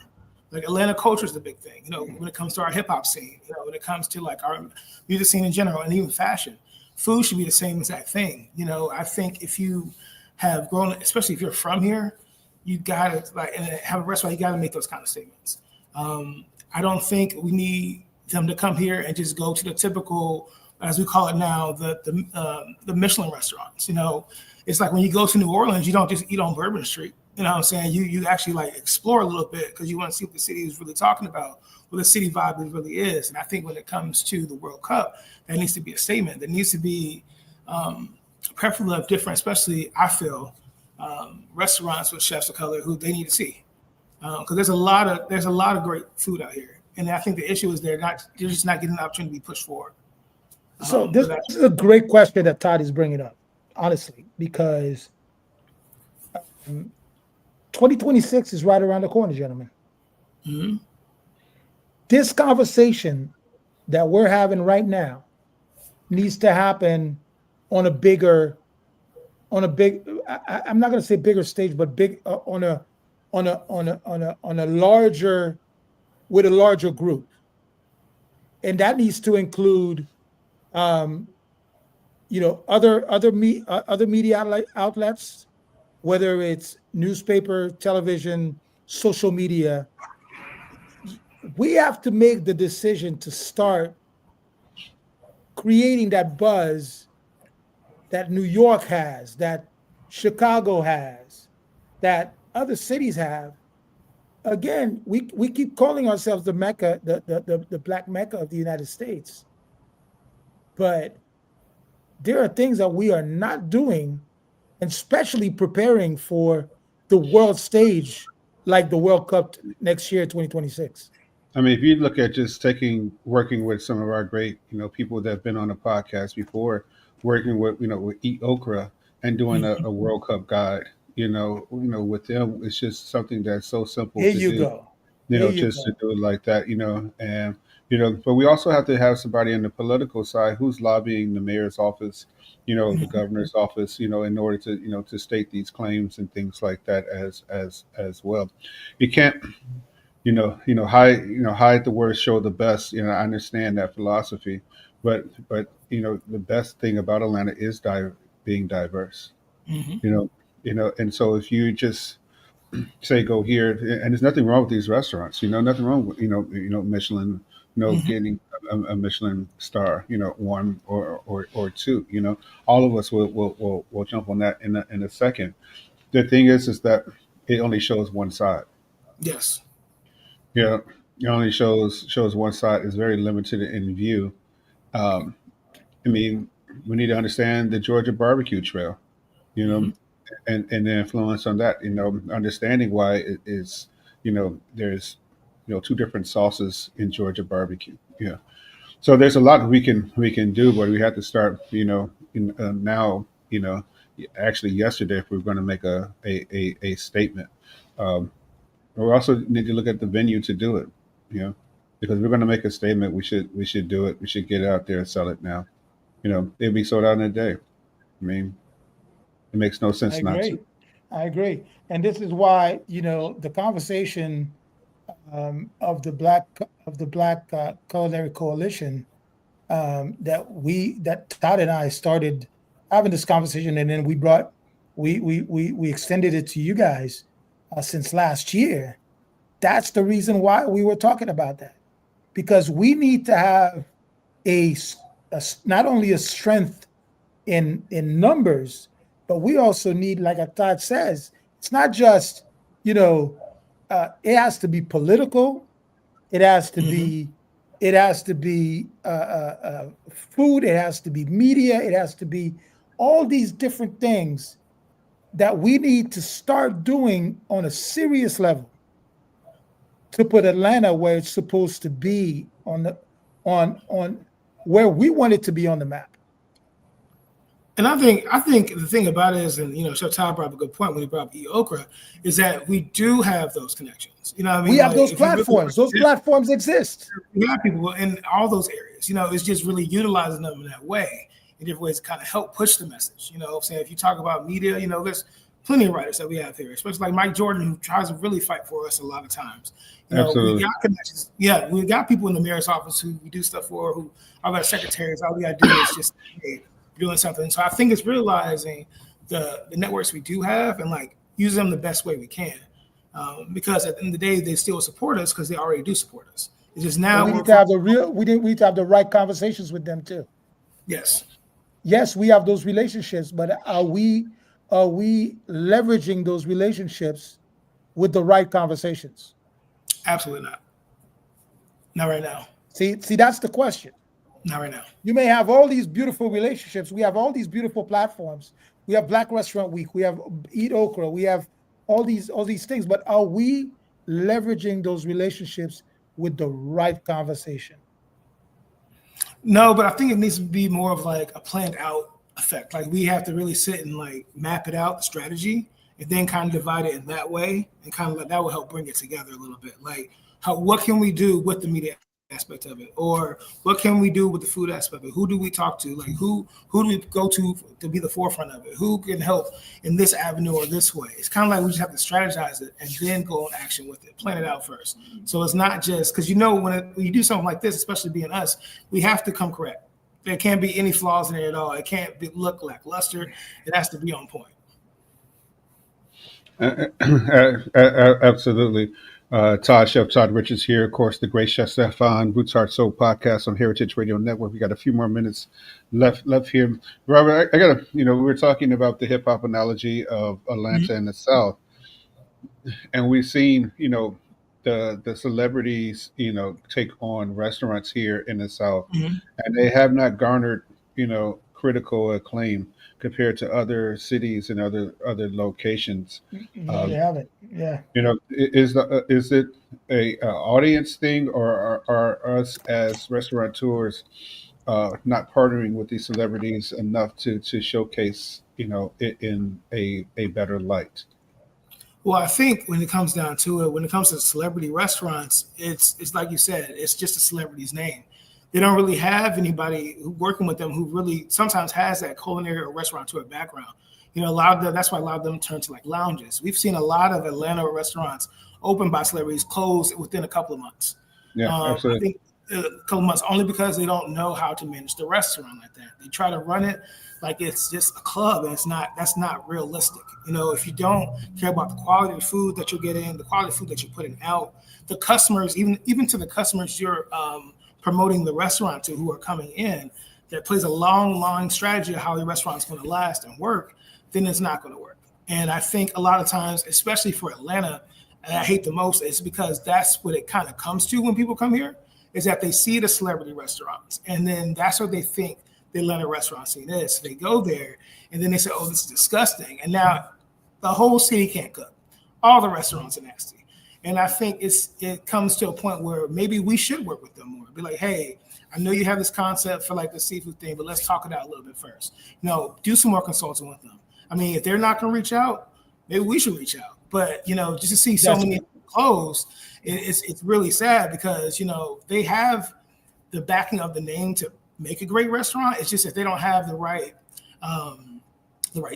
Like Atlanta culture is the big thing, you know, when it comes to our hip hop scene, you know, when it comes to like our music scene in general, and even fashion. Food should be the same exact thing. You know, I think if you have grown, especially if you're from here, you gotta like and have a restaurant, you gotta make those kind of statements. I don't think we need them to come here and just go to the typical, as we call it now, the Michelin restaurants. You know, it's like when you go to New Orleans, you don't just eat on Bourbon Street. You know what I'm saying? You actually like explore a little bit because you want to see what the city is really talking about, what the city vibe really is. And I think when it comes to the World Cup, there needs to be a statement. There needs to be preferably of different, especially I feel, restaurants with chefs of color who they need to see. Because there's a lot of great food out here. And I think the issue is they're just not getting the opportunity to be pushed forward. So this is a great question that Todd is bringing up, honestly, because 2026 is right around the corner, gentlemen. Mm-hmm. This conversation that we're having right now needs to happen on a bigger, I'm not going to say bigger stage, but big on a larger, with a larger group, and that needs to include, other media outlets, whether it's newspaper, television, social media. We have to make the decision to start creating that buzz that New York has, that Chicago has, that other cities have. Again, we keep calling ourselves the Mecca, the Black Mecca of the United States. But there are things that we are not doing, and especially preparing for the world stage, like the World Cup next year, 2026. I mean, if you look at just working with some of our great, people that have been on the podcast before, working with, with Eat Okra and doing a World Cup guide, with them, it's just something that's so simple Here to you do. go. To do it like that, and but we also have to have somebody on the political side who's lobbying the mayor's office, the governor's office, in order to, to state these claims and things like that as well. You can't, hide the worst, show the best. I understand that philosophy, but the best thing about Atlanta is being diverse. And so if you just say go here, and there's nothing wrong with these restaurants, nothing wrong with Michelin, getting a Michelin star, one or two, all of us will jump on that in a second. The thing is that it only shows one side. Yes. It only shows one side. Is very limited in view. I mean, we need to understand the Georgia barbecue trail, and the influence on that, understanding why it is, there's, two different sauces in Georgia barbecue. Yeah. So there's a lot we can do, but we have to start, now, actually yesterday, if we're going to make a statement. We also need to look at the venue to do it, because we're going to make a statement. We should do it. We should get it out there and sell it now. It'll be sold out in a day. I mean, it makes no sense not to. I agree. And this is why, the conversation of the Black Culinary Coalition, that Todd and I started having this conversation, and then we extended it to you guys since last year. That's the reason why we were talking about that, because we need to have a not only a strength in numbers, but we also need, like Todd says, it's not just, it has to be political. It has to be, food. It has to be media. It has to be all these different things that we need to start doing on a serious level to put Atlanta where it's supposed to be on where we want it to be on the map. And I think the thing about it is, and Chef Todd brought up a good point when he brought up Eat Okra, is that we do have those connections. What I mean? We have those platforms. Those platforms exist. We have people in all those areas. It's just really utilizing them in that way. in different ways to kind of help push the message. You know what I'm saying? If you talk about media, you know, there's plenty of writers that we have here, especially like Mike Jordan, who tries to really fight for us a lot of times. You know, Absolutely. we got connections. Yeah, we got people in the mayor's office who we do stuff for, who are our secretaries. All we got to do is just, hey, doing something. So I think it's realizing the networks we do have and like use them the best way we can. Because at the end of the day, they still support us because they already do support us. It's just now we need to have we need to have the right conversations with them too. Yes. Yes, we have those relationships, but are we leveraging those relationships with the right conversations? Absolutely not. Not right now. See, that's the question. Not right now. You may have all these beautiful relationships. We have all these beautiful platforms. We have Black Restaurant Week. We have Eat Okra. We have all these things. But are we leveraging those relationships with the right conversation? No, but I think it needs to be more of like a planned out effect. Like we have to really sit and like map it out, the strategy, and then kind of divide it in that way, and kind of like that will help bring it together a little bit. Like what can we do with the media aspect of it, or what can we do with the food aspect of it? Who do we talk to? Like who do we go to be the forefront of it? Who can help in this avenue or this way? It's kind of like we just have to strategize it and then go on action with it, plan it out first. So it's not just because when you do something like this, especially being us, we have to come correct. There can't be any flaws in it at all. It can't look lackluster. It has to be on point. Absolutely. Chef Todd Richards here. Of course, the great Chef Stephan, Roots Heart Soul podcast on Heritage Radio Network. We got a few more minutes left here. Robert, I got to, we were talking about the hip hop analogy of Atlanta and the South. And we've seen, the celebrities, take on restaurants here in the South. And they have not garnered, critical acclaim compared to other cities and other locations. No, they haven't. Yeah. Is it a audience thing, or are us as restaurateurs not partnering with these celebrities enough to showcase it in a better light? Well, I think when it comes down to it, when it comes to celebrity restaurants, it's like you said, it's just a celebrity's name. They don't really have anybody working with them who really sometimes has that culinary or restaurateur background. A lot of them, that's why a lot of them turn to like lounges. We've seen a lot of Atlanta restaurants opened by celebrities close within a couple of months. Yeah, absolutely. I think a couple of months only because they don't know how to manage the restaurant like that. They try to run it like it's just a club, and that's not realistic. If you don't care about the quality of food that you're getting, the quality of food that you're putting out, the customers, even to the customers you're promoting the restaurant to who are coming in, that plays a long strategy of how the restaurant's going to last and work, then it's not going to work. And I think a lot of times, especially for Atlanta, and I hate the most, is because that's what it kind of comes to when people come here, is that they see the celebrity restaurants, and then that's what they think the Atlanta restaurant scene is. So they go there, and then they say, oh, this is disgusting. And now the whole city can't cook. All the restaurants are nasty. And I think it comes to a point where maybe we should work with them more. Be like, hey, I know you have this concept for like the seafood thing, but let's talk it out a little bit first. Do some more consulting with them. I mean, if they're not going to reach out, maybe we should reach out. But, just to see so many closed, it's really sad because, they have the backing of the name to make a great restaurant. It's just if they don't have the right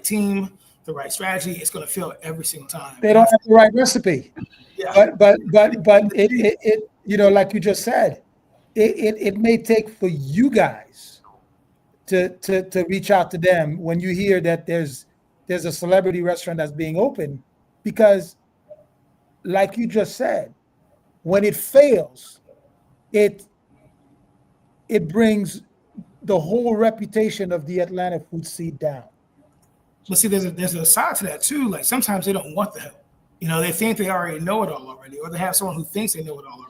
team, the right strategy, it's going to fail every single time. They don't have the right recipe. Yeah. But it like you just said, it may take for you guys to reach out to them when you hear that there's a celebrity restaurant that's being opened, because like you just said, when it fails, it brings the whole reputation of the Atlanta food scene down. But see, there's a side to that too. Like sometimes they don't want the help. They think they already know it all already, or they have someone who thinks they know it all already.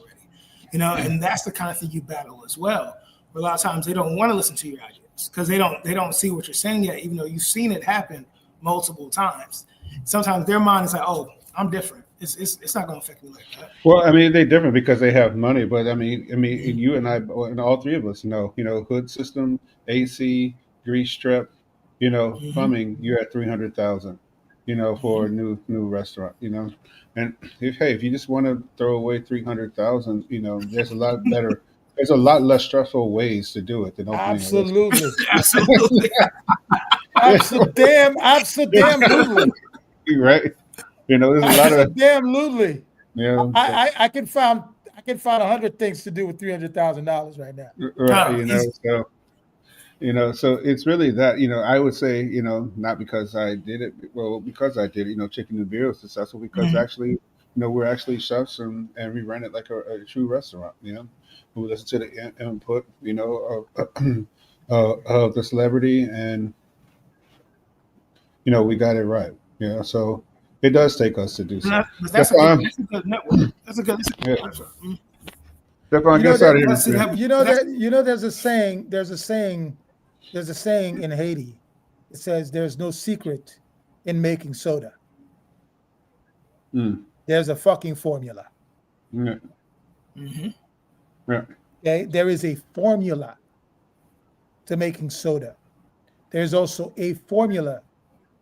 And that's the kind of thing you battle as well. Where a lot of times they don't want to listen to your ideas because they don't see what you're saying yet, even though you've seen it happen multiple times. Sometimes their mind is like, oh, I'm different. It's not going to affect me like that. Well, I mean, they're different because they have money, but I mean, you and I, and all three of us know, hood system, AC, grease strip, plumbing, you're at 300,000, for a new restaurant, and if you just want to throw away 300,000, there's a lot better there's a lot less stressful ways to do it than opening a restaurant. Absolutely. Absolutely. Absolutely. Right? You know, there's a lot of Absolutely. I can find 100 things to do with $300,000 right now. right, Oh, so it's really that, I would say, not because I did it, well, because I did it, Chicken and Beer was successful because Mhm. actually, we're actually chefs and we ran it like a true restaurant, who listen to the input, of the celebrity and, we got it right, so it does take us to do so. That's a good. That's a good network. That's a good. Yeah. Mm. Stephan, You know get started. there's a saying, in Haiti. It says there's no secret in making soda. Mm. There's a fucking formula. Yeah. Mm-hmm. Yeah. Okay? There is a formula to making soda. There's also a formula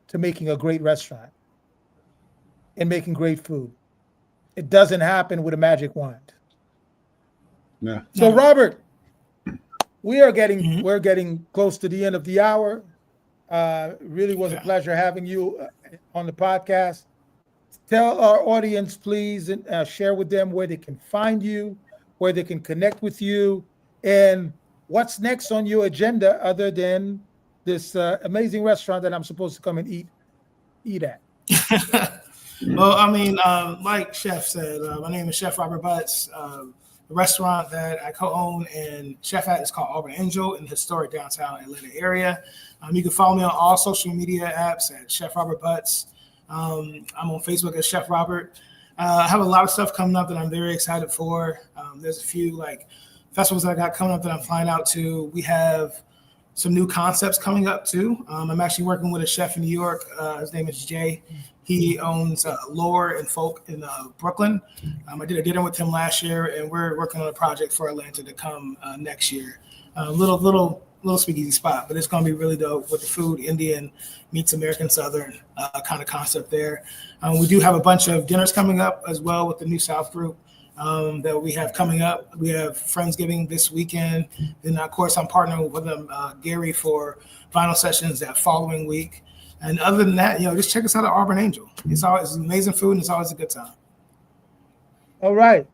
to making a great restaurant and making great food. It doesn't happen with a magic wand. Yeah. So, Robert, we're Mm-hmm. getting close to the end of the hour. Really was a pleasure having you on the podcast. Tell our audience, please, and share with them where they can find you, where they can connect with you, and what's next on your agenda other than this amazing restaurant that I'm supposed to come and eat at. Well, I mean, like Chef said, my name is Chef Robert Butts. The restaurant that I co-own and chef at is called Auburn Angel in the historic downtown Atlanta area. You can follow me on all social media apps at Chef Robert Butts. I'm on Facebook as Chef Robert. I have a lot of stuff coming up that I'm very excited for. There's a few like festivals that I got coming up that I'm flying out to. We have some new concepts coming up too. I'm actually working with a chef in New York. His name is Jay. He owns Lore and Folk in Brooklyn. I did a dinner with him last year, and we're working on a project for Atlanta to come next year. Little speakeasy spot, but it's going to be really dope with the food, Indian meets American Southern kind of concept there. We do have a bunch of dinners coming up as well with the New South group that we have coming up. We have Friendsgiving this weekend. Then, of course, I'm partnering with them, Gary, for vinyl sessions that following week. And other than that, just check us out at Auburn Angel. It's always amazing food, and it's always a good time. All right.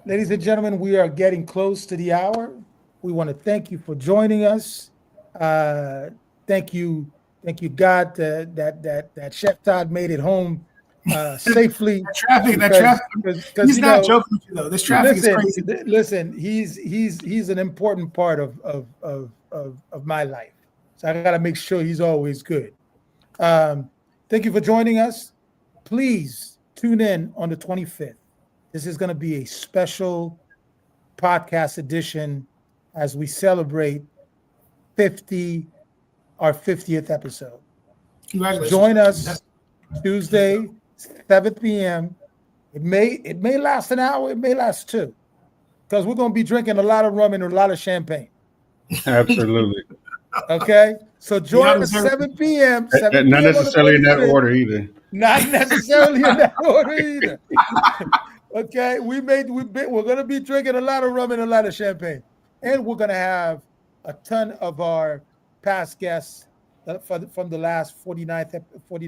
Ladies and gentlemen, we are getting close to the hour. We want to thank you for joining us. Thank you, God, that Chef Todd made it home safely. That traffic. He's not joking with you though. This traffic is crazy. Listen, he's an important part of my life. So I got to make sure he's always good. Thank you for joining us. Please tune in on the 25th. This is going to be a special podcast edition as we celebrate our 50th episode. Congratulations. Join us Tuesday, 7 p.m. It may last an hour, it may last 2, because we're going to be drinking a lot of rum and a lot of champagne. Absolutely. Okay, so join us 7 p.m. Not necessarily in that order either. Not necessarily in that order either. Okay, we're going to be drinking a lot of rum and a lot of champagne, and we're going to have a ton of our past guests from the last 49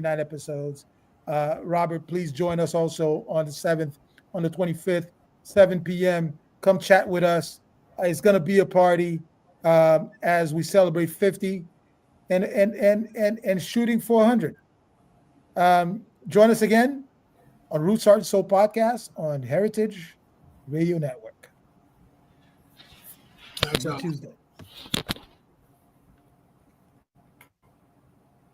episodes. Robert, please join us also on the 7th, on the 25th, 7 p.m. Come chat with us. It's going to be a party as we celebrate 50 and shooting 400. Join us again on Roots Heart and Soul Podcast on Heritage Radio Network. Tuesday.